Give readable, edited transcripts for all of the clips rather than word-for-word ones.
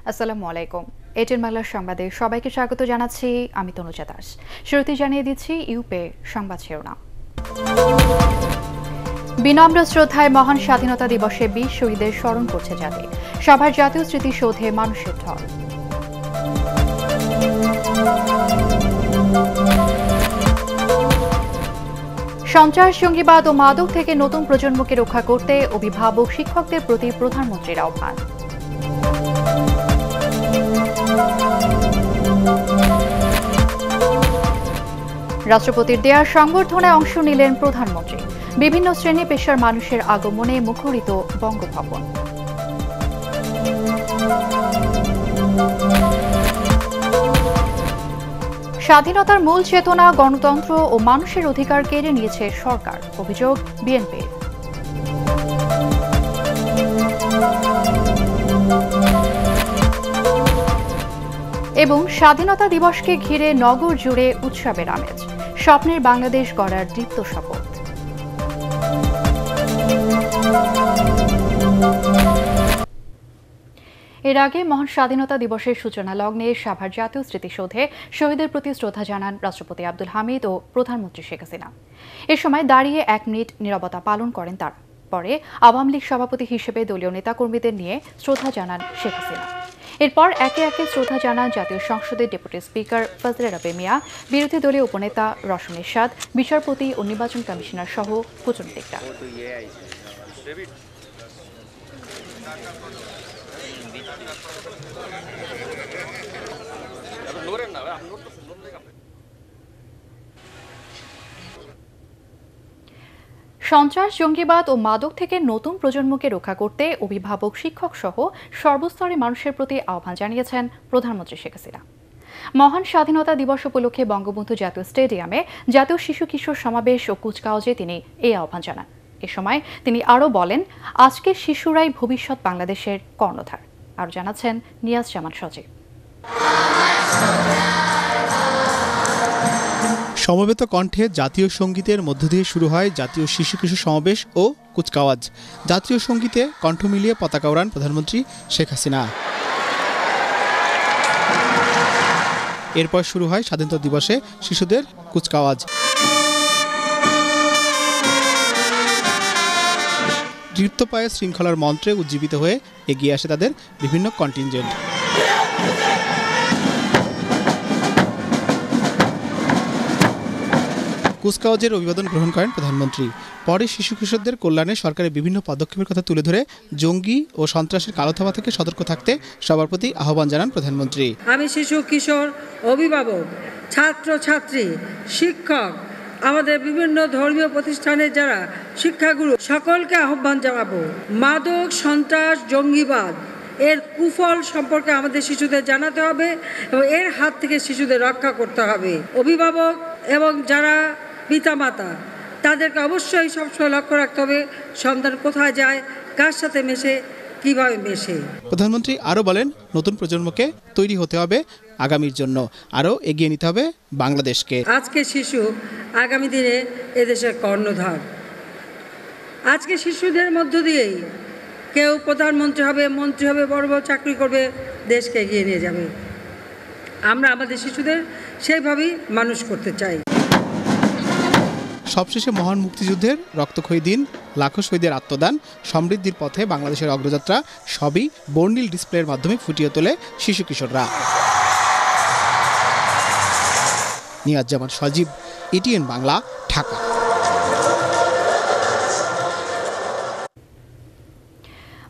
আসসালামু আলাইকুম। এটিএন বাংলার সংবাদে সবাইকে স্বাগত জানাচ্ছি আমি তনুজা দাস। শুরুতেই জানিয়ে দিচ্ছি ইউপে সংবাদ শিরোনাম। বিনম্র শ্রদ্ধায় মহান স্বাধীনতা দিবসে ২০ শহীদের স্মরণ করছে জাতি। সভার জাতীয় স্মৃতিসৌধে মানুষের ঢল। সন্ত্রাস, জঙ্গিবাদ ও মাদক থেকে নতুন প্রজন্মকে রক্ষা করতে অভিভাবক শিক্ষকদের প্রতি প্রধানমন্ত্রীর আহ্বান। রাষ্ট্রপতির দেয়া সংবর্ধনায় অংশ নিলেন প্রধানমন্ত্রী। বিভিন্ন শ্রেণী পেশার মানুষের আগমনে মুখরিত বঙ্গভবন। স্বাধীনতার মূল চেতনা গণতন্ত্র ও মানুষের অধিকার কেড়ে নিয়েছে সরকার, অভিযোগ বিএনপির। এবং স্বাধীনতা দিবসকে ঘিরে নগর জুড়ে উৎসবের আমেজ, স্বপ্নের বাংলাদেশ গড়ার দীপ্ত শপথ। এর আগে মহান স্বাধীনতা দিবসের সূচনা লগ্নে সাভার জাতীয় স্মৃতিসৌধে শহীদের প্রতি শ্রদ্ধা জানান রাষ্ট্রপতি আব্দুল হামিদ ও প্রধানমন্ত্রী শেখ হাসিনা। এ সময় দাঁড়িয়ে ১ মিনিট নীরবতা পালন করেন তারা। পরে আওয়ামী লীগ সভাপতি হিসেবে দলীয় নেতাকর্মীদের নিয়ে শ্রদ্ধা জানান শেখ হাসিনা। এরপর একে একে শ্রদ্ধা জানান জাতীয় সংসদের ডেপুটি স্পিকার ফজলে রাব্বি মিয়া, বিরোধী দলীয় উপনেতা রওশন এরশাদ, বিচারপতি ও নির্বাচন কমিশনার সহ কূটনীতিকরা। সন্ত্রাস, জঙ্গিবাদ ও মাদক থেকে নতুন প্রজন্মকে রক্ষা করতে অভিভাবক, শিক্ষক সহ সর্বস্তরের মানুষের প্রতি আহ্বান জানিয়েছেন প্রধানমন্ত্রী শেখ হাসিনা। মহান স্বাধীনতা দিবস উপলক্ষে বঙ্গবন্ধু জাতীয় স্টেডিয়ামে জাতীয় শিশু কিশোর সমাবেশ ও কুচকাওয়াজে তিনি এই আহ্বান জানান। এ সময় তিনি আরও বলেন, আজকের শিশুরাই ভবিষ্যৎ বাংলাদেশের কর্ণধার। আরও জানাচ্ছেন নিয়াজ জামান সজীব। সমবেত কণ্ঠে জাতীয় সঙ্গীতের মধ্য দিয়ে শুরু হয় জাতীয় শিশু কিশোর সমাবেশ ও কুচকাওয়াজ। জাতীয় সঙ্গীতে কণ্ঠ মিলিয়ে পতাকা ওড়ান প্রধানমন্ত্রী শেখ হাসিনা। এরপর শুরু হয় স্বাধীনতা দিবসে শিশুদের কুচকাওয়াজ। দৃপ্তপায়ে শৃঙ্খলার মন্ত্রে উজ্জীবিত হয়ে এগিয়ে আসে তাদের বিভিন্ন কন্টিনজেন্ট। কুচকাওয়াজের অভিবাদন গ্রহণ করেন প্রধানমন্ত্রী। পরে শিশু কিশোরদের কল্যাণে সরকারের বিভিন্ন পদক্ষেপের কথা তুলে ধরে জঙ্গি ও সন্ত্রাসের কালো থাবা থেকে সতর্ক থাকতে সবার প্রতি আহ্বান জানান প্রধানমন্ত্রী। আমি শিশু কিশোর, অভিভাবক, ছাত্র ছাত্রী, শিক্ষক, আমাদের বিভিন্ন ধর্মীয় প্রতিষ্ঠানের যারা শিক্ষাগুরু সকলকে আহ্বান জানাবো, মাদক, সন্ত্রাস, জঙ্গিবাদ এর কুফল সম্পর্কে আমাদের শিশুদের জানাতে হবে এবং এর হাত থেকে শিশুদের রক্ষা করতে হবে। অভিভাবক এবং যারা পিতামাতা তাদেরকে অবশ্যই সবসময় লক্ষ্য রাখতে হবে সন্তান কোথায় যায়, কার সাথে মেশে, কিভাবে মেশে। প্রধানমন্ত্রী আরও বলেন, নতুন প্রজন্মকে তৈরি হতে হবে আগামীর জন্য, আরও এগিয়ে নিতে হবে বাংলাদেশকে। আজকে শিশু আগামী দিনে এদেশের কর্ণধার। আজকে শিশুদের মধ্য দিয়েই কেউ প্রধানমন্ত্রী হবে, মন্ত্রী হবে, বড় বড় চাকরি করবে, দেশকে এগিয়ে নিয়ে যাবে। আমরা আমাদের শিশুদের সেইভাবেই মানুষ করতে চাই। সবশেষে মহান মুক্তিযুদ্ধের রক্তক্ষয়ী দিন, লাখো শহীদের আত্মদান, সমৃদ্ধির পথে বাংলাদেশের অগ্রযাত্রা সবই বর্ণিল ডিসপ্লের মাধ্যমে ফুটিয়ে তোলে শিশু কিশোররা। নিয়াজ জামান সজীব, এটিএন বাংলা, ঢাকা।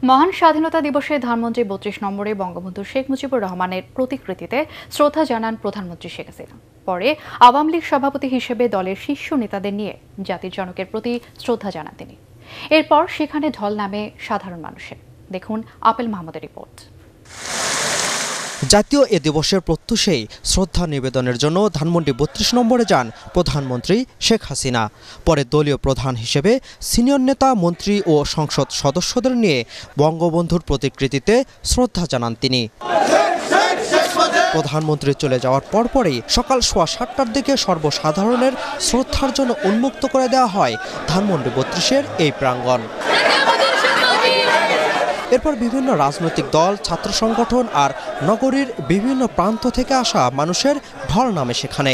মহান স্বাধীনতা দিবসে ধানমন্ত্রী ৩২ নম্বরে বঙ্গবন্ধু শেখ মুজিবুর রহমানের প্রতিকৃতিতে শ্রদ্ধা জানান প্রধানমন্ত্রী শেখ হাসিনা। পরে আওয়ামী লীগ সভাপতি হিসেবে দলের শীর্ষ নেতাদের নিয়ে জাতির জনকের প্রতি শ্রদ্ধা জানান তিনি। এরপর সেখানে ঢল নামে সাধারণ মানুষের। দেখুন আপেল মাহমুদের রিপোর্ট। জাতীয় এ দিবসের প্রত্যুষেই শ্রদ্ধা নিবেদনের জন্য ধানমন্ডি ৩২ নম্বরে যান প্রধানমন্ত্রী শেখ হাসিনা। পরে দলীয় প্রধান হিসেবে সিনিয়র নেতা, মন্ত্রী ও সংসদ সদস্যদের নিয়ে বঙ্গবন্ধুর প্রতিকৃতিতে শ্রদ্ধা জানান তিনি। প্রধানমন্ত্রী চলে যাওয়ার পরপরই সকাল ৭:১৫টার দিকে সর্বসাধারণের শ্রদ্ধার জন্য উন্মুক্ত করে দেওয়া হয় ধানমন্ডি ৩২-এর এই প্রাঙ্গণ। এরপর বিভিন্ন রাজনৈতিক দল, ছাত্র সংগঠন আর নগরীর বিভিন্ন প্রান্ত থেকে আসা মানুষের ঢল নামে সেখানে।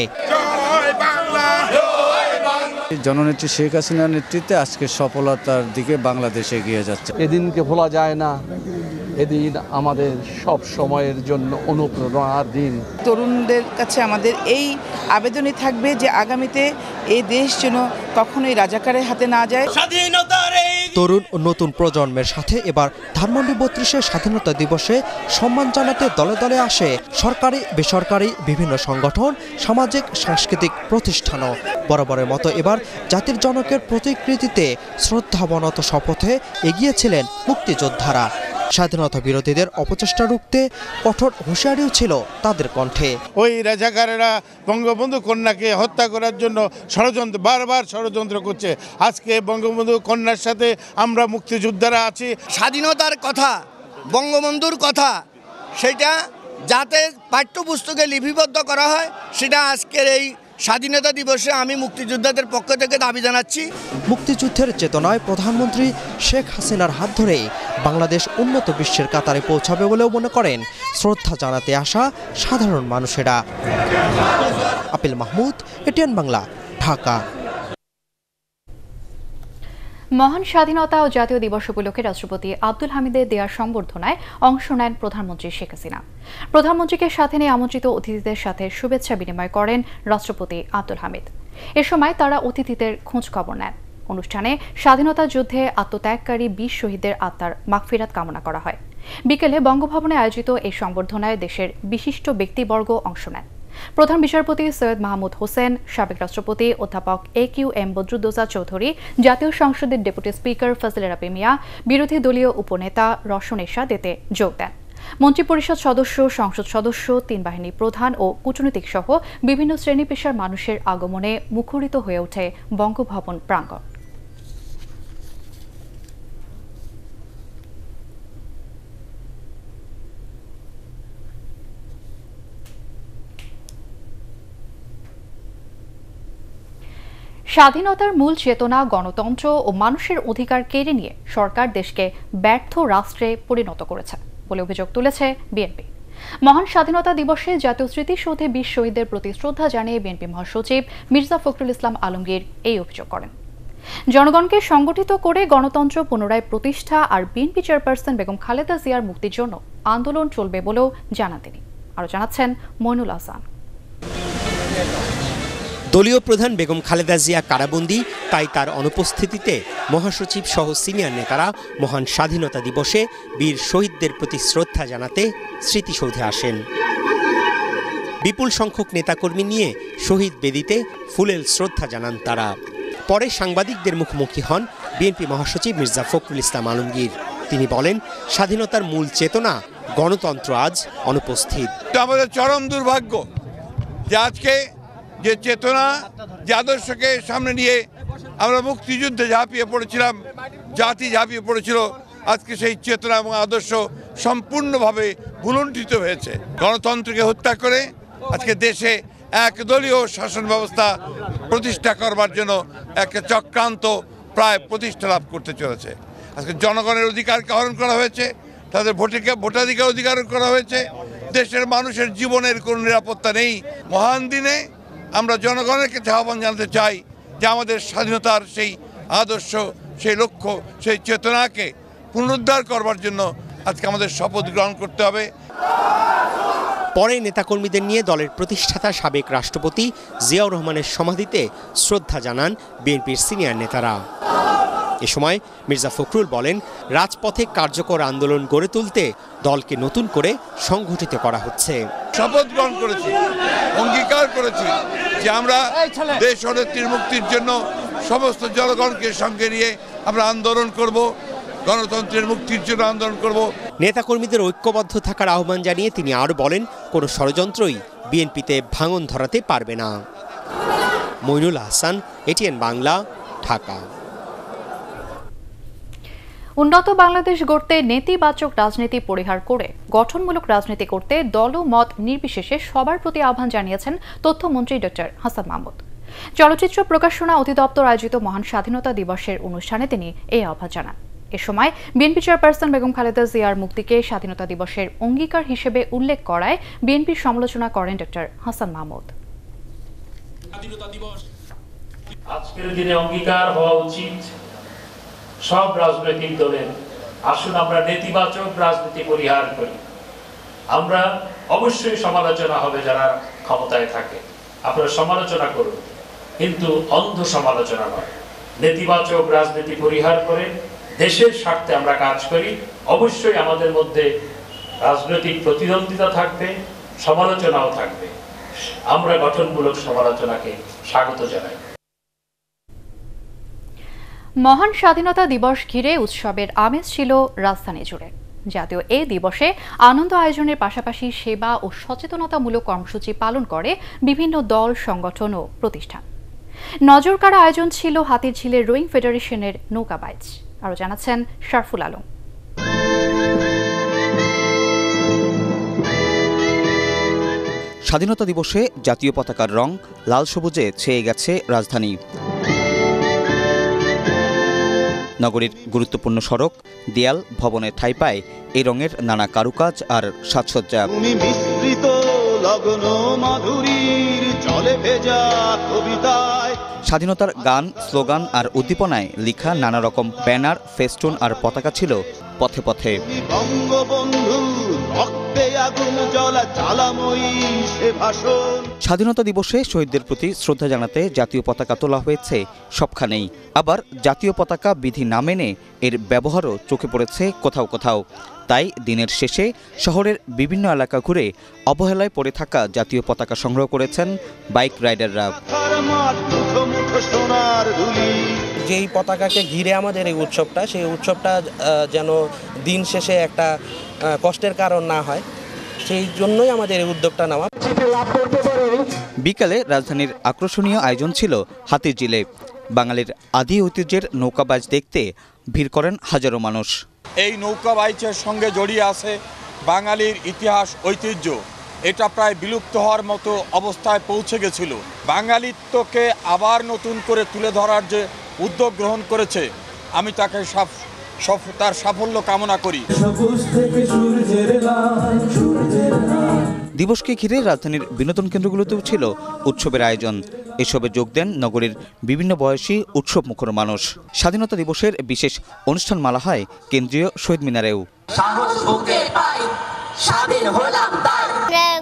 জননেত্রী শেখ হাসিনার নেতৃত্বে আজকে সফলতার দিকে বাংলাদেশ এগিয়ে যাচ্ছে। এদিনকে ভোলা যায় না, এদিন আমাদের সব সময়ের জন্য অনুপ্রেরণার দিন। তরুণদের কাছে আমাদের এই আবেদনই থাকবে যে আগামীতে এই দেশ যেন কখনোই রাজাকারের হাতে না যায়। তরুণ ও নতুন প্রজন্মের সাথে এবার ধানমন্ডি ৩২-এর স্বাধীনতা দিবসে সম্মান জানাতে দলে দলে আসে সরকারি বেসরকারি বিভিন্ন সংগঠন, সামাজিক সাংস্কৃতিক প্রতিষ্ঠানও। বরাবরের মতো এবার জাতির জনকের প্রতিকৃতিতে শ্রদ্ধাবনত শপথে এগিয়েছিলেন মুক্তিযোদ্ধারা। স্বাধীনতা বিরোধীদের অপচেষ্টা রুখতে কঠোর হুঁশিয়ারিও ছিল তাদের কণ্ঠে। ওই রাজাকারেরা বঙ্গবন্ধু কন্যাকে হত্যা করার জন্য বারবার ষড়যন্ত্র করছে। আজকে বঙ্গবন্ধু কন্যার সাথে আমরা মুক্তিযোদ্ধারা আছি। স্বাধীনতার কথা, বঙ্গবন্ধুর কথা, সেটা যাতে পাঠ্যপুস্তকে লিপিবদ্ধ করা হয়, সেটা আজকের এই স্বাধীনতা দিবসে আমি মুক্তিযোদ্ধাদের পক্ষ থেকে দাবি জানাচ্ছি। মুক্তিযুদ্ধের চেতনায় প্রধানমন্ত্রী শেখ হাসিনার হাত ধরেই বাংলাদেশ উন্নত বিশ্বের কাতারে পৌঁছাবে বলেও মনে করেন শ্রদ্ধা জানাতে আসা সাধারণ মানুষেরা। Appeal Mahmud, ATN Bangla, Dhaka. মহান স্বাধীনতা ও জাতীয় দিবস উপলক্ষে রাষ্ট্রপতি আব্দুল হামিদের দেওয়া সংবর্ধনায় অংশ নেন প্রধানমন্ত্রী শেখ হাসিনা। প্রধানমন্ত্রীকে সাথে নিয়ে আমন্ত্রিত অতিথিদের সাথে শুভেচ্ছা বিনিময় করেন রাষ্ট্রপতি আব্দুল হামিদ। এ সময় তারা অতিথিদের খোঁজ খবর নেন। অনুষ্ঠানে স্বাধীনতা যুদ্ধে আত্মত্যাগকারী ২০ শহীদদের আত্মার মাগফিরাত কামনা করা হয়। বিকেলে বঙ্গভবনে আয়োজিত এই সংবর্ধনায় দেশের বিশিষ্ট ব্যক্তিবর্গ অংশ নেন। প্রধান বিচারপতি সৈয়দ মাহমুদ হোসেন, সাবেক রাষ্ট্রপতি অধ্যাপক AQM বদরুদ্দোজা চৌধুরী, জাতীয় সংসদের ডেপুটি স্পিকার ফজলে রাব্বি মিয়া, বিরোধী দলীয় উপনেতা রওশন এরশাদ এতে যোগ দেন। মন্ত্রিপরিষদ সদস্য, সংসদ সদস্য, ৩ বাহিনী প্রধান ও কূটনীতিক সহ বিভিন্ন শ্রেণী পেশার মানুষের আগমনে মুখরিত হয়ে ওঠে বঙ্গভবন প্রাঙ্গণ। স্বাধীনতার মূল চেতনা গণতন্ত্র ও মানুষের অধিকার কেড়ে নিয়ে সরকার দেশকে ব্যর্থ রাষ্ট্রে পরিণত করেছে বলে অভিযোগ তুলেছে বিএনপি। মহান স্বাধীনতা দিবসে জাতীয় স্মৃতিসৌধে ২০ শহীদদের প্রতি শ্রদ্ধা জানিয়ে বিএনপি মহাসচিব মির্জা ফখরুল ইসলাম আলমগীর এই অভিযোগ করেন। জনগণকে সংগঠিত করে গণতন্ত্র পুনরায় প্রতিষ্ঠা আর বিএনপি চেয়ারপারসন বেগম খালেদা জিয়ার মুক্তির জন্য আন্দোলন চলবে বলেও জানান তিনি। আরও জানাচ্ছেন মইনুল আহসান। দলীয় প্রধান বেগম খালেদা জিয়া কারাবন্দী, তাই তার অনুপস্থিতিতে মহাসচিব সহ সিনিয়র নেতারা মহান স্বাধীনতা দিবসে বীর শহীদদের প্রতি শ্রদ্ধা জানাতে স্মৃতিসৌধে আসেন। বিপুল সংখ্যক নেতাকর্মী নিয়ে শহীদ বেদিতে ফুলেল শ্রদ্ধা জানান তারা। পরে সাংবাদিকদের মুখোমুখি হন বিএনপি মহাসচিব মির্জা ফখরুল ইসলাম আলমগীর। তিনি বলেন, স্বাধীনতার মূল চেতনা গণতন্ত্র আজ অনুপস্থিত। আমাদের চরম দুর্ভাগ্য যে আজকে যে চেতনা, যে আদর্শকে সামনে নিয়ে আমরা মুক্তিযুদ্ধে ঝাঁপিয়ে পড়েছিলাম, জাতি ঝাঁপিয়ে পড়েছিল, আজকে সেই চেতনা এবং আদর্শ সম্পূর্ণভাবে ভুলুণ্ঠিত হয়েছে। গণতন্ত্রকে হত্যা করে আজকে দেশে একদলীয় শাসন ব্যবস্থা প্রতিষ্ঠা করবার জন্য একটা চক্রান্ত প্রায় প্রতিষ্ঠা লাভ করতে চলেছে। আজকে জনগণের অধিকারকে হরণ করা হয়েছে, তাদের ভোটাধিকার অধিকার করা হয়েছে। দেশের মানুষের জীবনের কোনো নিরাপত্তা নেই। মহান দিনে আমরা জনগণের কাছে আহ্বান জানাতে চাই যে আমাদের স্বাধীনতার সেই আদর্শ, সেই লক্ষ্য, সেই চেতনাকে পুনরুদ্ধার করবার জন্য আজকে আমাদের শপথ গ্রহণ করতে হবে। পরে নেতাকর্মীদের নিয়ে দলের প্রতিষ্ঠাতা সাবেক রাষ্ট্রপতি জিয়াউর রহমানের সমাধিতে শ্রদ্ধা জানান বিএনপির সিনিয়র নেতারা। এ সময় মির্জা ফখরুল বলেন, রাজপথে কার্যকর আন্দোলন গড়ে তুলতে দলকে নতুন করে সংগঠিত করা হচ্ছে। শপথ গ্রহণ করেছি, অঙ্গীকার করেছি যে আমরা দেশ ও নেত্রীর মুক্তির জন্য সমস্ত জনগণকে সঙ্গে নিয়ে আমরা আন্দোলন করব, গণতন্ত্রের মুক্তির জন্য আন্দোলন করব। নেতাকর্মীদের ঐক্যবদ্ধ থাকার আহ্বান জানিয়ে তিনি আরও বলেন, কোনো ষড়যন্ত্রই বিএনপিতে ভাঙন ধরাতে পারবে না। মইনুল আহসান, এটিএন বাংলা, ঢাকা। উন্নত বাংলাদেশ গড়তে নেতিবাচক রাজনীতি পরিহার করে গঠনমূলক রাজনীতি করতে দল ও মত নির্বিশেষে সবার প্রতি আহ্বান জানিয়েছেন তথ্যমন্ত্রী ডক্টর হাসান মাহমুদ। চলচ্চিত্র প্রকাশনা অধিদপ্তর আয়োজিত মহান স্বাধীনতা দিবসের অনুষ্ঠানে তিনি এই আহ্বান জানান। এ সময় বিএনপি চেয়ারপারসন বেগম খালেদা জিয়ার মুক্তিকে স্বাধীনতা দিবসের অঙ্গীকার হিসেবে উল্লেখ করায় বিএনপির সমালোচনা করেন ডক্টর হাসান মাহমুদ। আজকের দিনে অঙ্গীকার হওয়া উচিত সব রাজনৈতিক দলের। আসুন আমরা নেতিবাচক রাজনীতি পরিহার করি। আমরা অবশ্যই সমালোচনা হবে যারা ক্ষমতায় থাকে, আপনারা সমালোচনা করুন, কিন্তু অন্ধ সমালোচনা নয়। নেতিবাচক রাজনীতি পরিহার করে দেশের স্বার্থে আমরা কাজ করি। অবশ্যই আমাদের মধ্যে রাজনৈতিক প্রতিদ্বন্দ্বিতা থাকবে, সমালোচনাও থাকবে। আমরা গঠনমূলক সমালোচনাকে স্বাগত জানাই। মহান স্বাধীনতা দিবস ঘিরে উৎসবের আমেজ ছিল রাজধানী জুড়ে। জাতীয় এই দিবসে আনন্দ আয়োজনের পাশাপাশি সেবা ও সচেতনতামূলক কর্মসূচি পালন করে বিভিন্ন দল, সংগঠন ও প্রতিষ্ঠান। নজরকাড়া আয়োজন ছিল হাতিরঝিলের রোয়িং ফেডারেশনের নৌকা বাইচ। আরও জানাচ্ছেন শারফুল আলম। স্বাধীনতা দিবসে জাতীয় পতাকার রং লাল সবুজে ছেয়ে গেছে রাজধানী। নগরীর গুরুত্বপূর্ণ সড়ক, দেয়াল, ভবনের ঠাঁই পায় এই রঙের নানা কারুকাজ আর সাজসজ্জা। স্বাধীনতার গান, স্লোগান আর উদ্দীপনায় লেখা নানা রকম ব্যানার, ফেস্টুন আর পতাকা ছিল পথে পথে। স্বাধীনতা দিবসে শহীদদের প্রতি শ্রদ্ধা জানাতে জাতীয় পতাকা তোলা হয়েছে সবখানেই। আবার জাতীয় পতাকা বিধি না মেনে এর ব্যবহারও চোখে পড়েছে কোথাও কোথাও। তাই দিনের শেষে শহরের বিভিন্ন এলাকা ঘুরে অবহেলায় পড়ে থাকা জাতীয় পতাকা সংগ্রহ করেছেন বাইক রাইডাররা। যেই পতাকাকে ঘিরে আমাদের এই উৎসবটা, সেই উৎসবটা যেন দিন শেষে একটা কষ্টের কারণ না হয়, সেই জন্যই আমাদের এই উদ্যোগটা নেওয়া। বিকালে রাজধানীর আকর্ষণীয় আয়োজন ছিল হাতিরঝিলে। বাঙালির আদি ঐতিহ্যের নৌকাবাজ দেখতে ভিড় করেন হাজারো মানুষ। এই নৌকা বাইচের সঙ্গে জড়িয়ে আছে বাঙালির ইতিহাস, ঐতিহ্য। এটা প্রায় বিলুপ্ত হওয়ার মতো অবস্থায় পৌঁছে গেছিল। বাঙালিত্বকে আবার নতুন করে তুলে ধরার যে উদ্যোগ গ্রহণ করেছে, আমি তাকে তার সাফল্য কামনা করি। দিবসকে ঘিরে রাজধানীর বিনোদন কেন্দ্রগুলোতেও ছিল উৎসবের আয়োজন। এসবে যোগ দেন নগরীর বিভিন্ন বয়সী উৎসবমুখর মানুষ। স্বাধীনতা দিবসের বিশেষ অনুষ্ঠানমালা হয় কেন্দ্রীয় শহীদ মিনারেও।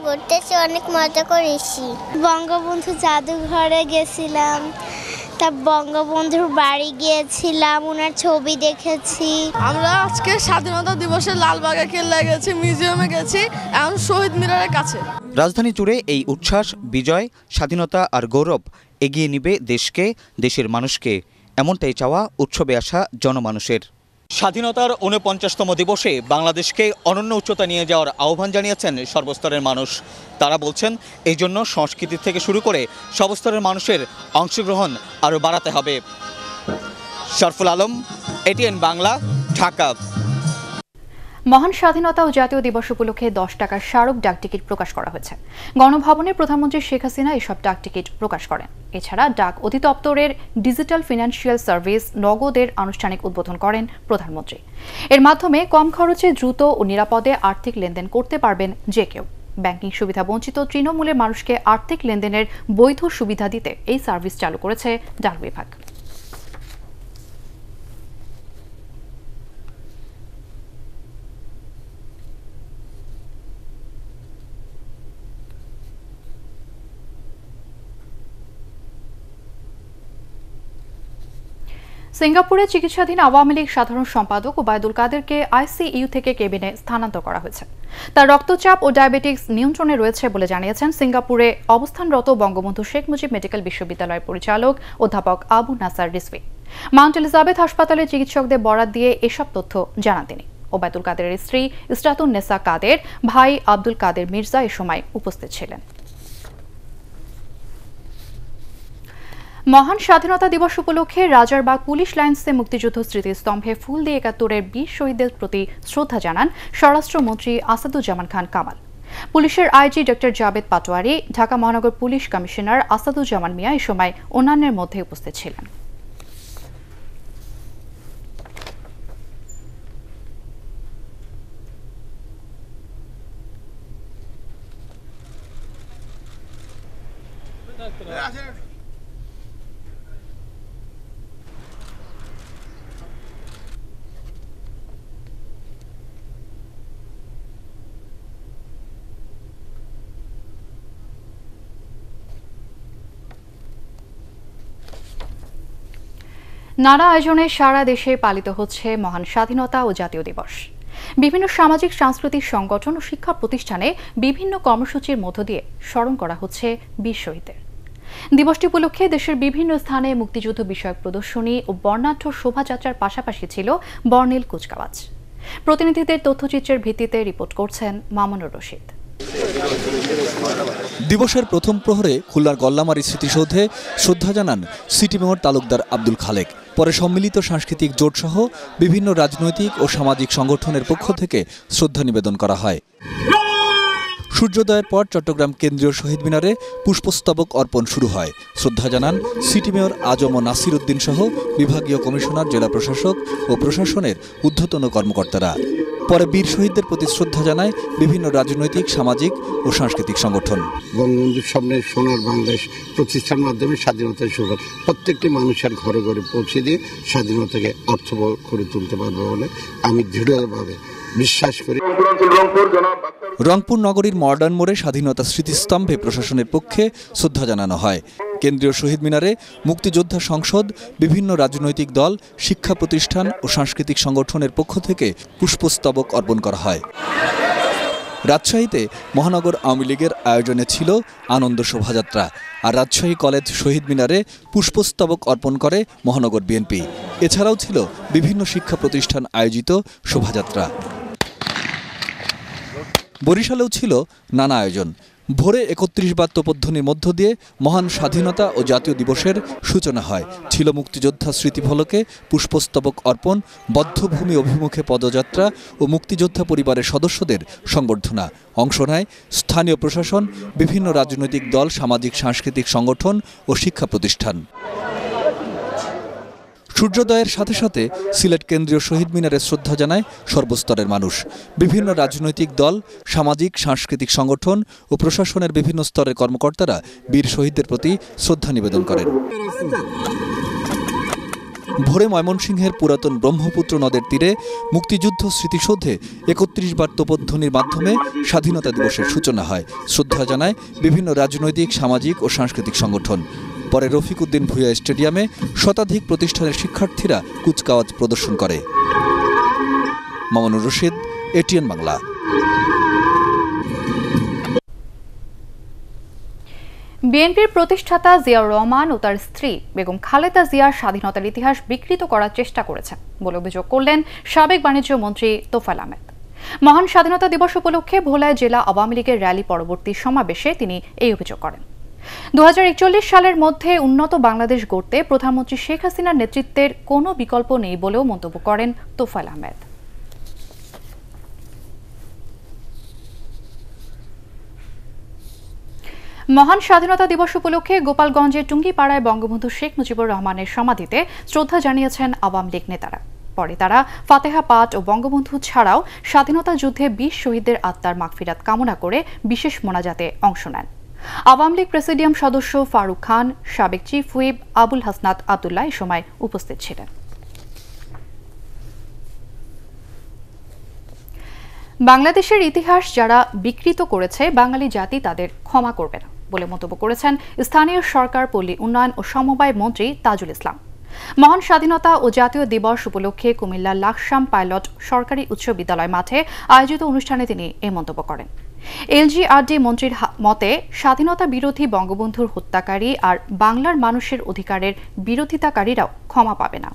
ঘুরতেছি, অনেক মজা করেছি। বঙ্গবন্ধু জাদুঘরে গেছিলাম, তা বঙ্গবন্ধুর বাড়ি গিয়েছিলাম, ওনার ছবি দেখেছি। আমরা আজকে স্বাধীনতা দিবসে লালবাগে কেল্লায় গেছি, মিউজিয়ামে গেছি, এখন শহীদ মিনারের কাছে। রাজধানী জুড়ে এই উচ্ছ্বাস, বিজয়, স্বাধীনতা আর গৌরব এগিয়ে নিবে দেশকে, দেশের মানুষকে, এমনটাই চাওয়া উৎসবে আসা জনমানুষের। স্বাধীনতার ৪৯তম দিবসে বাংলাদেশকে অনন্য উচ্চতা নিয়ে যাওয়ার আহ্বান জানিয়েছেন সর্বস্তরের মানুষ। তারা বলছেন এই জন্য সংস্কৃতি থেকে শুরু করে সর্বস্তরের মানুষের অংশগ্রহণ আরও বাড়াতে হবে। শারফুল আলম, এটিএন বাংলা, ঢাকা। মহান স্বাধীনতা ও জাতীয় দিবস উপলক্ষে 10 টাকার স্মারক ডাকটিকিট প্রকাশ করা হয়েছে। গণভবনে প্রধানমন্ত্রী শেখ হাসিনা এসব ডাকটিকিট প্রকাশ করেন। এছাড়া ডাক অধিদপ্তরের ডিজিটাল ফিনান্সিয়াল সার্ভিস নগদের আনুষ্ঠানিক উদ্বোধন করেন প্রধানমন্ত্রী। এর মাধ্যমে কম খরচে দ্রুত ও নিরাপদে আর্থিক লেনদেন করতে পারবেন যে কেউ। ব্যাংকিং সুবিধা বঞ্চিত তৃণমূলের মানুষকে আর্থিক লেনদেনের বৈধ সুবিধা দিতে এই সার্ভিস চালু করেছে ডাক বিভাগ। সিঙ্গাপুরে চিকিৎসাধীন আওয়ামী লীগ সাধারণ সম্পাদক ওবায়দুল কাদেরকে আইসিইউ থেকে কেবিনে স্থানান্তর করা হয়েছে। তার রক্তচাপ ও ডায়াবেটিক্স নিয়ন্ত্রণে রয়েছে বলে জানিয়েছেন সিঙ্গাপুরে অবস্থানরত বঙ্গবন্ধু শেখ মুজিব মেডিকেল বিশ্ববিদ্যালয়ের পরিচালক অধ্যাপক আবু নাসার রিজভী। মাউন্ট এলিজাবেথ হাসপাতালের চিকিৎসকদের বরাত দিয়ে এসব তথ্য জানান তিনি। ওবায়দুল কাদেরের স্ত্রী ইসরাতুন নেসা কাদের, ভাই আব্দুল কাদের মির্জা এ সময় উপস্থিত ছিলেন। মহান স্বাধীনতা দিবস উপলক্ষে রাজারবাগ পুলিশ লাইন্সে মুক্তিযুদ্ধ স্মৃতিস্তম্ভে ফুল দিয়ে ৭১-এর বীর শহীদদের প্রতি শ্রদ্ধা জানান স্বরাষ্ট্রমন্ত্রী আসাদুজ্জামান খান কামাল। পুলিশের আইজি ডক্টর জাবেদ পাটোয়ারি, ঢাকা মহানগর পুলিশ কমিশনার আসাদুজ্জামান মিয়া এ সময় অন্যান্যের মধ্যে উপস্থিত ছিলেন। নানা আয়োজনে সারা দেশে পালিত হচ্ছে মহান স্বাধীনতা ও জাতীয় দিবস। বিভিন্ন সামাজিক সাংস্কৃতিক সংগঠন ও শিক্ষা প্রতিষ্ঠানে বিভিন্ন কর্মসূচির মধ্য দিয়ে স্মরণ করা হচ্ছে বীর শহীদদের। দিবসটি উপলক্ষে দেশের বিভিন্ন স্থানে মুক্তিযুদ্ধ বিষয়ক প্রদর্শনী ও বর্ণাঢ্য শোভাযাত্রার পাশাপাশি ছিল বর্ণিল কুচকাওয়াজ। প্রতিনিধিদের তথ্যচিত্রের ভিত্তিতে রিপোর্ট করছেন মামুনুর রশিদ। দিবসের প্রথম প্রহরে খুলনার গল্লামারী স্মৃতিসৌধে শ্রদ্ধা জানান সিটি মেয়র তালুকদার আব্দুল খালেক। পরে সম্মিলিত সাংস্কৃতিক জোটসহ বিভিন্ন রাজনৈতিক ও সামাজিক সংগঠনের পক্ষ থেকে শ্রদ্ধা নিবেদন করা হয়। সূর্যোদয়ের পর চট্টগ্রাম কেন্দ্রীয় শহীদ মিনারে পুষ্পস্তবক অর্পণ শুরু হয়। শ্রদ্ধা জানান সিটি মেয়র আজম ও নাসির উদ্দিন সহ বিভাগীয় কমিশনার, জেলা প্রশাসক ও প্রশাসনের ঊর্ধ্বতন কর্মকর্তারা। পরে বীর শহীদদের প্রতি শ্রদ্ধা জানায় বিভিন্ন রাজনৈতিক, সামাজিক ও সাংস্কৃতিক সংগঠন। বঙ্গবন্ধুর সামনে সোনার বাংলাদেশ প্রতিষ্ঠার মাধ্যমে স্বাধীনতার সুযোগ প্রত্যেকটি মানুষের ঘরে ঘরে পৌঁছে দিয়ে স্বাধীনতাকে অর্থবহ করে তুলতে পারবে বলে আমি দৃঢ়ভাবে বিশ্বাস করি। রংপুর নগরীর মডার্ন মোড়ে স্বাধীনতা স্মৃতিস্তম্ভে প্রশাসনের পক্ষে শ্রদ্ধা জানানো হয়। কেন্দ্রীয় শহীদ মিনারে মুক্তিযোদ্ধা সংসদ, বিভিন্ন রাজনৈতিক দল, শিক্ষা প্রতিষ্ঠান ও সাংস্কৃতিক সংগঠনের পক্ষ থেকে পুষ্পস্তবক অর্পণ করা হয়। রাজশাহীতে মহানগর আওয়ামী লীগের আয়োজনে ছিল আনন্দ শোভাযাত্রা, আর রাজশাহী কলেজ শহীদ মিনারে পুষ্পস্তবক অর্পণ করে মহানগর বিএনপি। এছাড়াও ছিল বিভিন্ন শিক্ষা প্রতিষ্ঠান আয়োজিত শোভাযাত্রা। বরিশালেও ছিল নানা আয়োজন। ভোরে ৩১ বার তোপধ্বনির মধ্য দিয়ে মহান স্বাধীনতা ও জাতীয় দিবসের সূচনা হয়। ছিল মুক্তিযোদ্ধা স্মৃতিফলকে পুষ্পস্তবক অর্পণ, বদ্ধভূমি অভিমুখে পদযাত্রা ও মুক্তিযোদ্ধা পরিবারের সদস্যদের সংবর্ধনা। অংশ নেয় স্থানীয় প্রশাসন, বিভিন্ন রাজনৈতিক দল, সামাজিক সাংস্কৃতিক সংগঠন ও শিক্ষা প্রতিষ্ঠান। সূর্যোদয়ের সাথে সাথে সিলেট কেন্দ্রীয় শহীদ মিনারে শ্রদ্ধা জানায় সর্বস্তরের মানুষ। বিভিন্ন রাজনৈতিক দল, সামাজিক সাংস্কৃতিক সংগঠন ও প্রশাসনের বিভিন্ন স্তরের কর্মকর্তারা বীর শহীদদের প্রতি শ্রদ্ধা নিবেদন করেন। ভোরে ময়মনসিংহের পুরাতন ব্রহ্মপুত্র নদের তীরে মুক্তিযুদ্ধ স্মৃতিসৌধে ৩১ বার তোপধ্বনির মাধ্যমে স্বাধীনতা দিবসের সূচনা হয়। শ্রদ্ধা জানায় বিভিন্ন রাজনৈতিক, সামাজিক ও সাংস্কৃতিক সংগঠন। পরে রফিক উদ্দিন ভূঁইয়া স্টেডিয়ামে শতাধিক প্রতিষ্ঠানের শিক্ষার্থীরা কুচকাওয়াজ প্রদর্শন করে। মামুনুর রশিদ, এটিএন বাংলা। বিএনপির প্রতিষ্ঠাতা জিয়াউর রহমান ও তার স্ত্রী বেগম খালেদা জিয়ার স্বাধীনতার ইতিহাস বিকৃত করার চেষ্টা করেছেন বলে অভিযোগ করলেন সাবেক বাণিজ্য মন্ত্রী তোফায়েল আহমেদ। মহান স্বাধীনতা দিবস উপলক্ষে ভোলায় জেলা আওয়ামী লীগের র্যালি পরবর্তী সমাবেশে তিনি এই অভিযোগ করেন। ২০৪১ সালের মধ্যে উন্নত বাংলাদেশ গড়তে প্রধানমন্ত্রী শেখ হাসিনার নেতৃত্বের কোনো বিকল্প নেই বলেও মন্তব্য করেন তোফায়েল আহমেদ। মহান স্বাধীনতা দিবস উপলক্ষে গোপালগঞ্জের টুঙ্গিপাড়ায় বঙ্গবন্ধু শেখ মুজিবুর রহমানের সমাধিতে শ্রদ্ধা জানিয়েছেন আওয়ামী লীগ নেতারা। পরে তারা ফাতেহা পাঠ ও বঙ্গবন্ধু ছাড়াও স্বাধীনতা যুদ্ধে বীর শহীদদের আত্মার মাগফিরাত কামনা করে বিশেষ মোনাজাতে অংশ নেন। আওয়ামী লীগ প্রেসিডিয়াম সদস্য ফারুক খান, সাবেক চিফ হুইপ আবুল হাসনাত আবদুল্লাহ এ সময় উপস্থিত ছিলেন। বাংলাদেশের ইতিহাস যারা বিকৃত করেছে, বাঙালি জাতি তাদের ক্ষমা করবে না বলে মন্তব্য করেছেন স্থানীয় সরকার, পল্লী উন্নয়ন ও সমবায় মন্ত্রী তাজুল ইসলাম। মহান স্বাধীনতা ও জাতীয় দিবস উপলক্ষে কুমিল্লার লাকসাম পাইলট সরকারি উচ্চ বিদ্যালয় মাঠে আয়োজিত অনুষ্ঠানে তিনি এই মন্তব্য করেন। এলজিআরডি মন্ত্রীর মতে স্বাধীনতা বিরোধী বঙ্গবন্ধুর হত্যাকারী আর বাংলার মানুষের অধিকারের বিরোধিতাকারীরাও ক্ষমা পাবে না।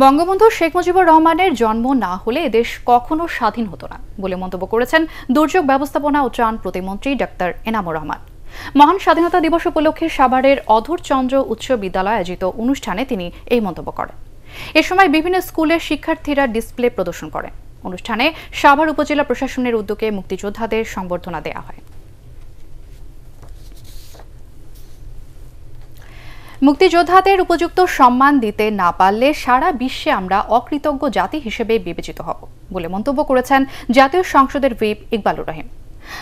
বঙ্গবন্ধু শেখ মুজিবুর রহমানের জন্ম না হলে এদেশ কখনো স্বাধীন হতো না বলে মন্তব্য করেছেন দুর্যোগ ব্যবস্থাপনা ও ত্রাণ প্রতিমন্ত্রী ডাক্তার এনামুর রহমান। মহান স্বাধীনতা দিবস উপলক্ষে সাভারের অধরচন্দ্র উচ্চ বিদ্যালয়ে আয়োজিত অনুষ্ঠানে তিনি এই মন্তব্য করেন। এ সময় বিভিন্ন স্কুলের শিক্ষার্থীরা ডিসপ্লে প্রদর্শন করেন। অনুষ্ঠানে সাভার উপজেলা প্রশাসনের উদ্যোগে মুক্তিযোদ্ধাদের সংবর্ধনা দেওয়া হয়। মুক্তিযোদ্ধাদের উপযুক্ত সম্মান দিতে না পারলে সারা বিশ্বে আমরা অকৃতজ্ঞ জাতি হিসেবে বিবেচিত হব বলে মন্তব্য করেছেন জাতীয় সংসদের হুইপ ইকবালুর রহিম।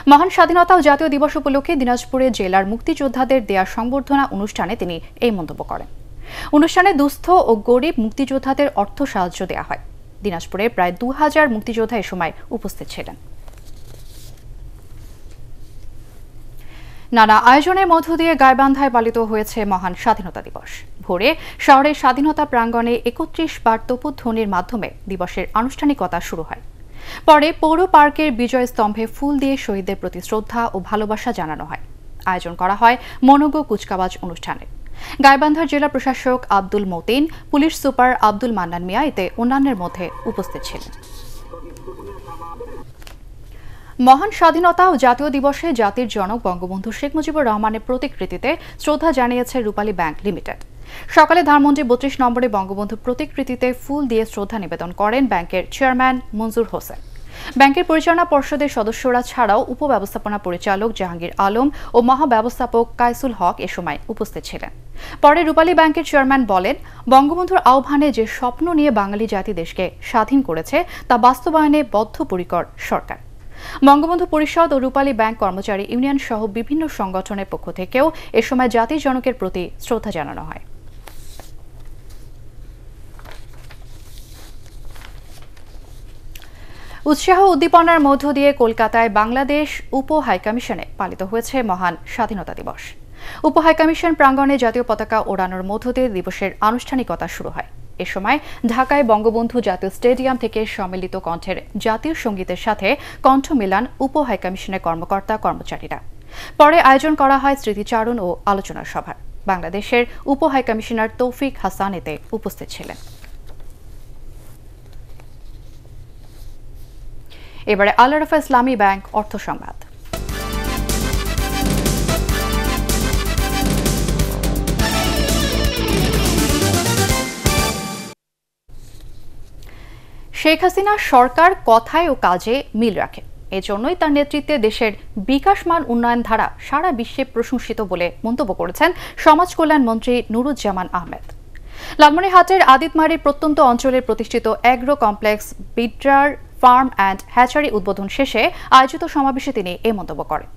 মহান স্বাধীনতা ও জাতীয় দিবস উপলক্ষে দিনাজপুরে জেলার মুক্তিযোদ্ধাদের দেয়া সংবর্ধনা অনুষ্ঠানে তিনি এই মন্তব্য করেন। অনুষ্ঠানে দুস্থ ও গরিব মুক্তিযোদ্ধাদের অর্থ সাহায্য দেওয়া হয়। দিনাজপুরে প্রায় 2000 মুক্তিযোদ্ধা এ সময় উপস্থিত ছিলেন। নানা আয়োজনের মধ্য দিয়ে গাইবান্ধায় পালিত হয়েছে মহান স্বাধীনতা দিবস। ভোরে শহরের স্বাধীনতা প্রাঙ্গণে 31 বার তোপধ্বনির মাধ্যমে দিবসের আনুষ্ঠানিকতা শুরু হয়। পরে পৌর পার্কের বিজয় স্তম্ভে ফুল দিয়ে শহীদদের প্রতি শ্রদ্ধা ও ভালোবাসা জানানো হয়। আয়োজন করা হয় মনোজ্ঞ কুচকাওয়াজ অনুষ্ঠানের। গাইবান্ধার জেলা প্রশাসক আব্দুল মতিন, পুলিশ সুপার আব্দুল মান্নান মিয়া এতে অন্যান্যের মধ্যে উপস্থিত ছিলেন। মহান স্বাধীনতা ও জাতীয় দিবসে জাতির জনক বঙ্গবন্ধু শেখ মুজিবুর রহমানের প্রতিকৃতিতে শ্রদ্ধা জানিয়েছে রূপালী ব্যাংক লিমিটেড। সকালে ধানমন্ডি 32 নম্বরে বঙ্গবন্ধুর প্রতিকৃতিতে ফুল দিয়ে শ্রদ্ধা নিবেদন করেন ব্যাংকের চেয়ারম্যান মঞ্জুর হোসেন। ব্যাংকের পরিচালনা পর্ষদের সদস্যরা ছাড়াও উপব্যবস্থাপনা পরিচালক জাহাঙ্গীর আলম ও মহাব্যবস্থাপক কায়সুল হক এ সময় উপস্থিত ছিলেন। পরে রূপালী ব্যাংকের চেয়ারম্যান বলেন, বঙ্গবন্ধুর আহ্বানে যে স্বপ্ন নিয়ে বাঙালি জাতি দেশকে স্বাধীন করেছে তা বাস্তবায়নে বদ্ধপরিকর সরকার। বঙ্গবন্ধু পরিষদ ও রূপালী ব্যাংক কর্মচারী ইউনিয়ন সহ বিভিন্ন সংগঠনের পক্ষ থেকেও এ সময় জাতির জনকের প্রতি শ্রদ্ধা জানানো হয়। উৎসাহ উদ্দীপনার মধ্য দিয়ে কলকাতায় বাংলাদেশ উপ হাইকমিশনে পালিত হয়েছে মহান স্বাধীনতা দিবস। উপ হাইকমিশন প্রাঙ্গণে জাতীয় পতাকা ওড়ানোর মধ্য দিয়ে দিবসের আনুষ্ঠানিকতা শুরু হয়। এ সময় ঢাকায় বঙ্গবন্ধু জাতীয় স্টেডিয়াম থেকে সম্মিলিত কণ্ঠের জাতীয় সঙ্গীতের সাথে কণ্ঠ মেলান উপ হাইকমিশনের কর্মকর্তা কর্মচারীরা। পরে আয়োজন করা হয় স্মৃতিচারণ ও আলোচনা সভার। বাংলাদেশের উপ হাইকমিশনার তৌফিক হাসান এতে উপস্থিত ছিলেন। এবারে আল আরাফা ইসলামী ব্যাংক অর্থ সংবাদ। শেখ হাসিনা সরকার কথায় ও কাজে মিল রাখে, এজন্যই তার নেতৃত্বে দেশের বিকাশমান উন্নয়ন ধারা সারা বিশ্বে প্রশংসিত বলে মন্তব্য করেছেন সমাজ কল্যাণ মন্ত্রী নুরুজ্জামান আহমেদ। লালমনিরহাটের আদিতমারির প্রত্যন্ত অঞ্চলে প্রতিষ্ঠিত এগ্রো কমপ্লেক্স বিড্রার ফার্ম অ্যান্ড হ্যাচারি উদ্বোধন শেষে আয়োজিত সমাবেশে তিনি এই মন্তব্য করেন।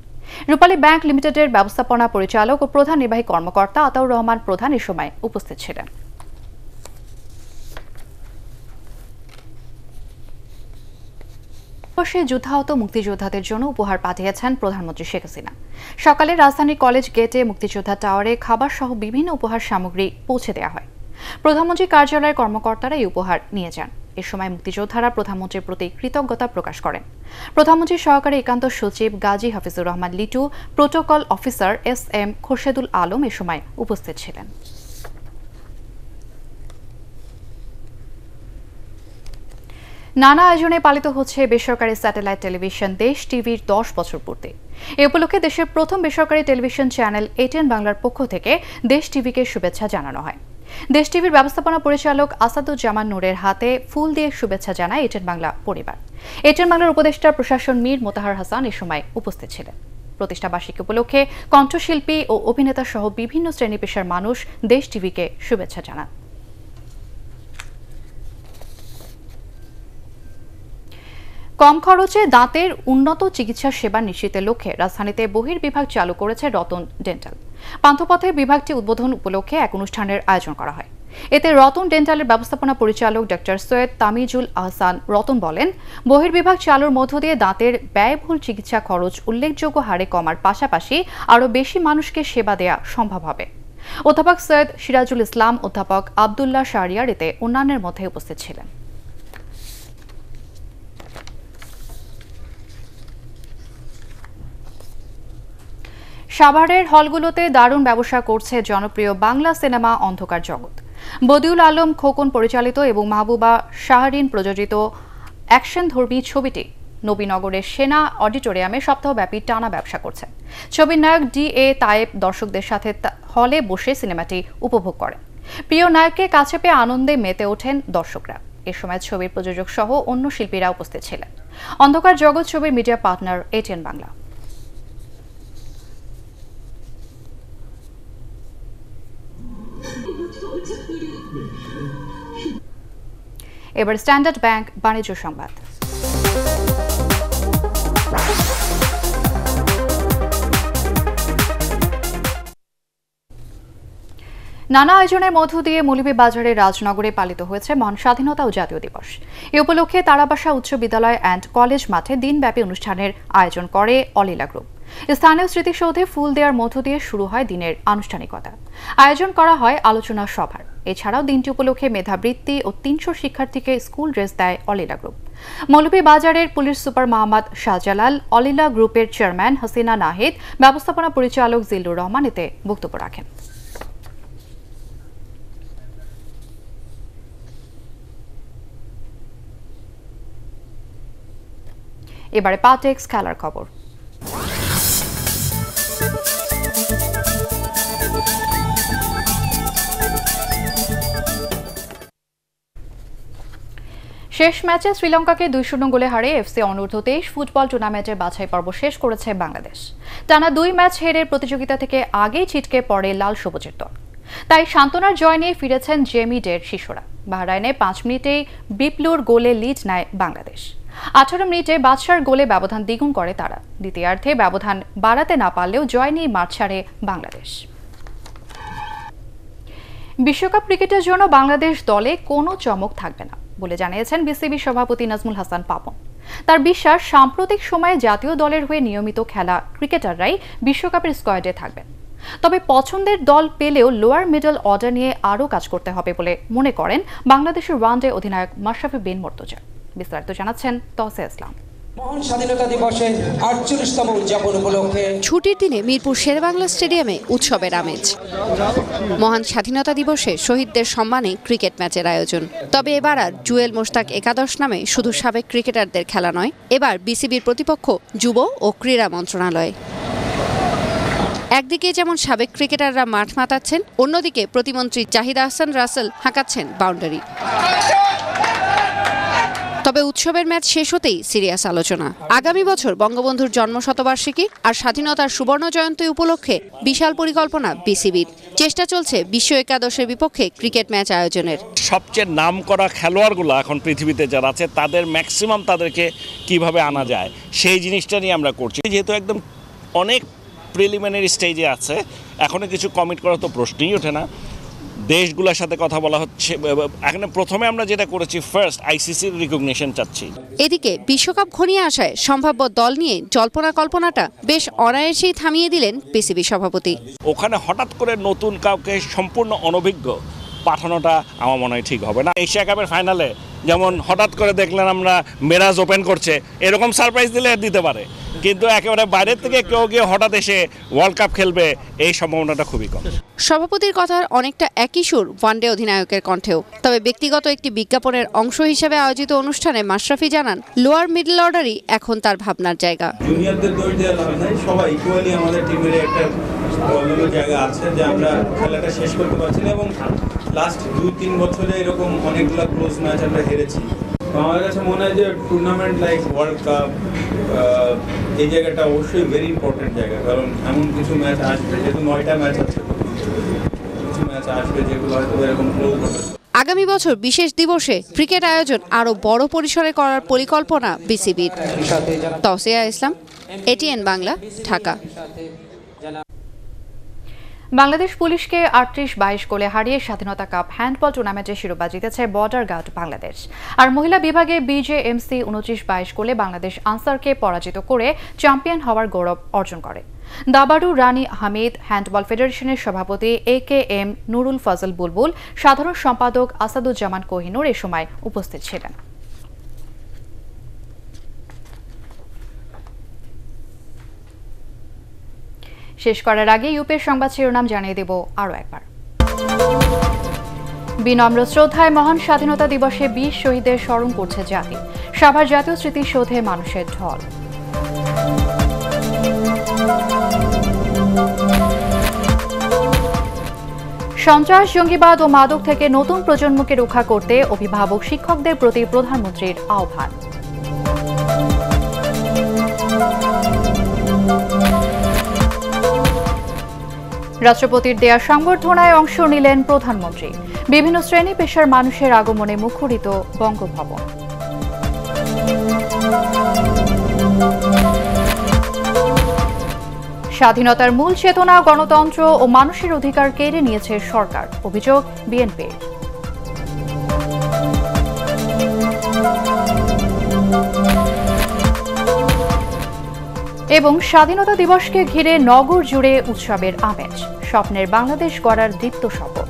রূপালী ব্যাংক লিমিটেডের ব্যবস্থাপনা পরিচালক ও প্রধান নির্বাহী কর্মকর্তা আতাউর রহমান প্রধান এ সময় উপস্থিত ছিলেন। যুদ্ধাহত মুক্তিযোদ্ধাদের জন্য উপহার পাঠিয়েছেন প্রধানমন্ত্রী শেখ হাসিনা। সকালে রাজধানীর কলেজ গেটে মুক্তিযোদ্ধা টাওয়ারে খাবার সহ বিভিন্ন উপহার সামগ্রী পৌঁছে দেওয়া হয়। প্রধানমন্ত্রী কার্যালয়ের কর্মকর্তারা এই উপহার নিয়ে যান। এ সময় মুক্তিযোদ্ধারা প্রধানমন্ত্রীর প্রতি কৃতজ্ঞতা প্রকাশ করেন। প্রধানমন্ত্রীর সহকারী একান্ত সচিব Gazi Hafizur Rahman Litu, protocol officer SM Khorshedul Alam এ সময় উপস্থিত ছিলেন। নানা আয়োজনে পালিত হচ্ছে বেসরকারি স্যাটেলাইট টেলিভিশন দেশ টিভির 10 বছর পূর্তি। এ উপলক্ষে দেশের প্রথম বেসরকারি টেলিভিশন চ্যানেল ATN বাংলার পক্ষ থেকে দেশ টিভিকে শুভেচ্ছা জানানো হয়। দেশ টিভির ব্যবস্থাপনা পরিচালক আসাদুজ্জামান নূরের হাতে ফুল দিয়ে শুভেচ্ছা জানায় ATN বাংলা পরিবার। ATN বাংলার উপদেষ্টা প্রশাসন মীর মোতাহার হাসান এ সময় উপস্থিত ছিলেন। প্রতিষ্ঠা বার্ষিকী উপলক্ষে কণ্ঠশিল্পী ও অভিনেতা সহ বিভিন্ন শ্রেণী পেশার মানুষ দেশ টিভিকে শুভেচ্ছা জানান। কম খরচে দাঁতের উন্নত চিকিৎসা সেবা নিশ্চিতের লক্ষ্যে রাজধানীতে বহির্বিভাগ চালু করেছে রতন ডেন্টাল। পান্থপথে বিভাগটি উদ্বোধন উপলক্ষে এক অনুষ্ঠানের আয়োজন করা হয়। এতে রতন ডেন্টালের ব্যবস্থাপনা পরিচালক ডক্টর সৈয়দ তামিজুল আহসান রতন বলেন, বহির্বিভাগ চালুর মধ্য দিয়ে দাঁতের ব্যয়বহুল চিকিৎসা খরচ উল্লেখযোগ্য হারে কমার পাশাপাশি আরও বেশি মানুষকে সেবা দেয়া সম্ভব হবে। অধ্যাপক সৈয়দ সিরাজুল ইসলাম, অধ্যাপক আবদুল্লাহ শাহরিয়ার এতে অন্যান্যের মধ্যে উপস্থিত ছিলেন। সাভারের হলগুলোতে দারুণ ব্যবসা করছে জনপ্রিয় বাংলা সিনেমা অন্ধকার জগৎ। বদিউল আলম খোকন পরিচালিত এবং মাহবুবা শাহরিন প্রযোজিত অ্যাকশনধর্মী ছবিটি নবীনগরের সেনা অডিটোরিয়ামে সপ্তাহব্যাপী টানা ব্যবসা করছে। ছবির নায়ক DA তায়েব দর্শকদের সাথে হলে বসে সিনেমাটি উপভোগ করেন। প্রিয় নায়ককে কাছে পেয়ে আনন্দে মেতে ওঠেন দর্শকরা। এ সময় ছবির প্রযোজক সহ অন্য শিল্পীরা উপস্থিত ছিলেন। অন্ধকার জগৎ ছবির মিডিয়া পার্টনার ATN বাংলা। এবার স্ট্যান্ডার্ড ব্যাংক বাণিজ্য সংবাদ। নানা আয়োজনের মধ্য দিয়ে মৌলভীবাজারের রাজনগরে পালিত হয়েছে মহান স্বাধীনতা ও জাতীয় দিবস। এ উপলক্ষে তারাবাসা উচ্চ বিদ্যালয় অ্যান্ড কলেজ মাঠে দিনব্যাপী অনুষ্ঠানের আয়োজন করে অলিলা গ্রুপ। স্থানীয় স্মৃতিসৌধে ফুল দেওয়ার মধ্য দিয়ে শুরু হয় দিনের আনুষ্ঠানিকতা। আয়োজন করা হয় আলোচনা সভার। এছাড়াও দিনটি উপলক্ষে মেধাবৃত্তি ও ৩০০ শিক্ষার্থীকে স্কুল ড্রেস দেয় অলিলা গ্রুপ। মৌলভীবাজারের পুলিশ সুপার মোহাম্মদ শাহজালাল, অলিলা গ্রুপের চেয়ারম্যান হাসিনা নাহিদ, ব্যবস্থাপনা পরিচালক জিল্লুর রহমান এতে বক্তব্য রাখেন। এবারে পাটেক্স খেলার খবর। শেষ ম্যাচে শ্রীলঙ্কাকে ২-০ গোলে হারিয়ে এফসি অনূর্ধ্ব-23 ফুটবল টুর্নামেন্টের বাছাই পর্ব শেষ করেছে বাংলাদেশ। টানা ২ ম্যাচ হেরে প্রতিযোগিতা থেকে আগেই ছিটকে পড়ে লাল সবুজের দল। তাই সান্ত্বনার জয় নিয়ে ফিরেছেন জেমি ডের শিশুরা। বাহরাইনে ৫ মিনিটেই বিপ্লুর গোলে লিড নেয় বাংলাদেশ। ১৮ মিনিটে বাদশার গোলে ব্যবধান দ্বিগুণ করে তারা। দ্বিতীয়ার্ধে ব্যবধান বাড়াতে না পারলেও জয় নিয়ে মাঠ ছাড়ে বাংলাদেশ। বিশ্বকাপ ক্রিকেটের জন্য বাংলাদেশ দলে কোনো চমক থাকবে না বলে জানিয়েছেন বিসিবি সভাপতি নাজমুল হাসান পাপন। তার বিশ্বাস, সাম্প্রতিক সময়ে জাতীয় দলের হয়ে নিয়মিত খেলা ক্রিকেটাররাই বিশ্বকাপের স্কোয়াডে থাকবেন। তবে পছন্দের দল পেলেও লোয়ার মিডল অর্ডার নিয়ে আরও কাজ করতে হবে বলে মনে করেন বাংলাদেশের ওয়ানডে অধিনায়ক মাশরাফি বিন মুর্তজা। বিস্তারিত জানাচ্ছেন তৌসিফ ইসলাম। মহান স্বাধীনতা দিবসের ৪৮তম উদযাপন উপলক্ষে ছুটির দিনে মিরপুর শেরেবাংলা স্টেডিয়ামে উৎসবের আমেজ। মহান স্বাধীনতা দিবসে শহীদদের সম্মানে ক্রিকেট ম্যাচের আয়োজন। তবে এবার আর জুয়েল মোশতাক একাদশ নামে শুধু সাবেক ক্রিকেটারদের খেলা নয়, এবার বিসিবির প্রতিপক্ষ যুব ও ক্রীড়া মন্ত্রণালয়। একদিকে যেমন সাবেক ক্রিকেটাররা মাঠ মাতাচ্ছেন, অন্যদিকে প্রতিমন্ত্রী জাহিদ আহসান রাসেল হাঁকাচ্ছেন বাউন্ডারি। তবে উৎসবের ম্যাচ শেষ হতেই সিরিয়াস আলোচনা। আগামী বছর বঙ্গবন্ধুর জন্মশতবার্ষিকী আর স্বাধীনতার সুবর্ণ জয়ন্তী উপলক্ষে বিশাল পরিকল্পনা বিসিবির। চেষ্টা চলছে বিশ্ব একাদশের বিপক্ষে ক্রিকেট ম্যাচ আয়োজনের। সবচেয়ে নাম করা খেলোয়াড়গুলো এখন পৃথিবীতে যারা আছে তাদের ম্যাক্সিমাম তাদেরকে কিভাবে আনা যায় সেই জিনিসটা নিয়ে আমরা করছি। যেহেতু একদম অনেক প্রিলিমিনারি স্টেজে আছে, এখনো কিছু কমিট করার তো প্রশ্নই ওঠে না। দেশগুলোর সাথে কথা বলা হচ্ছে। এখানে প্রথমে আমরা যেটা করেছি, ফার্স্ট আইসিসির রিকগনিশন চাচ্ছি। এদিকে বিশ্বকাপ ঘনিয়ে আসায় সম্ভাব্য দল নিয়ে জল্পনা কল্পনাটা বেশ অনায়াসেই থামিয়ে দিলেন বিসিবি সভাপতি। ওখানে হঠাৎ করে নতুন কাউকে সম্পূর্ণ অনভিজ্ঞ পাঠানোটা আমার মনে হয় ঠিক হবে না। এশিয়া কাপের ফাইনালে যেমন হঠাৎ করে দেখলেন আমরা মেরাজ ওপেন করছে, এরকম সারপ্রাইজ দিলে দিতে পারে, কিন্তু একেবারে বাইরের থেকে কেউ গিয়ে হঠাৎ এসে ওয়ার্ল্ড কাপ খেলবে এই সম্ভাবনাটা খুবই কম। সভাপতির কথার অনেকটা একই সুর ওয়ানডে অধিনায়কের কণ্ঠেও। তবে ব্যক্তিগত একটি বিজ্ঞাপনের অংশ হিসেবে আয়োজিত অনুষ্ঠানে মাশরাফি জানান, লোয়ার মিডল অর্ডারই এখন তার ভাবনার জায়গা। জুনিয়রদের দোষ দেওয়া যাবে না, সবাই ইকুয়ালি আমাদের টিমের একটা প্রবলেমের জায়গা আছে যে আমরা খেলাটা শেষ করতে পারছি না, এবং লাস্ট 2-3 বছরে এরকম অনেকগুলো ক্লোজ ম্যাচ আমরা হেরেছি। আমার কাছে মনে হয় যে টুর্নামেন্ট লাইক ওয়ার্ল্ড কাপ এই জায়গাটা অবশ্যই ভেরি ইম্পর্টেন্ট জায়গা, কারণ এমন কিছু ম্যাচ আসবে, যেহেতু 9টা ম্যাচ আছে, কিছু ম্যাচ আসবে যেগুলো হয়তো এরকম ক্লোজ হবে। আগামী বছর বিশেষ দিবসে ক্রিকেট আয়োজন আরও বড় পরিসরে করার পরিকল্পনা বিসিবির। তৌসিফ ইসলাম, এটিএন বাংলা, ঢাকা। বাংলাদেশ পুলিশকে 38-22 গোলে হারিয়ে স্বাধীনতা কাপ হ্যান্ডবল টুর্নামেন্টের শিরোপা জিতেছে বর্ডার গার্ড বাংলাদেশ। আর মহিলা বিভাগে বিজেএমসি 29-22 গোলে বাংলাদেশ আনসারকে পরাজিত করে চ্যাম্পিয়ন হওয়ার গৌরব অর্জন করে। দাবারু রানী হামিদ, হ্যান্ডবল ফেডারেশনের সভাপতি AKM নুরুল ফজল বুলবুল, সাধারণ সম্পাদক আসাদুজ্জামান কোহিনুর এ সময় উপস্থিত ছিলেন। শেষ করার আগে ইউপের সংবাদ শিরোনাম জানিয়ে দেব আরও একবার। বিনম্র শ্রদ্ধায় মহান স্বাধীনতা দিবসে 20 শহীদের স্মরণ করছে জাতি। সাভার জাতীয় স্মৃতিসৌধে মানুষের ঢল। সন্ত্রাস, জঙ্গিবাদ ও মাদক থেকে নতুন প্রজন্মকে রক্ষা করতে অভিভাবক শিক্ষকদের প্রতি প্রধানমন্ত্রীর আহ্বান। রাষ্ট্রপতির দেয়া সংবর্ধনায় অংশ নিলেন প্রধানমন্ত্রী। বিভিন্ন শ্রেণী পেশার মানুষের আগমনে মুখরিত বঙ্গভবন। স্বাধীনতার মূল চেতনা গণতন্ত্র ও মানুষের অধিকার কেড়ে নিয়েছে সরকার, অভিযোগ বিএনপির। এবং স্বাধীনতা দিবসকে ঘিরে নগর জুড়ে উৎসবের আমেজ, স্বপ্নের বাংলাদেশ গড়ার দীপ্ত শপথ।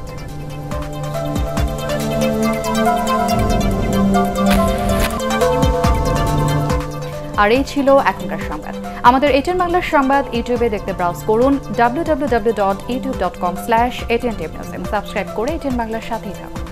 আর এই ছিল এখনকার সংবাদ। আমাদের এটিএন বাংলার সংবাদ ইউটিউবে দেখতে ব্রাউজ করুন www.youtube.com/ATNTV, সাবস্ক্রাইব করে এটিএন বাংলার সাথেই থাকুন।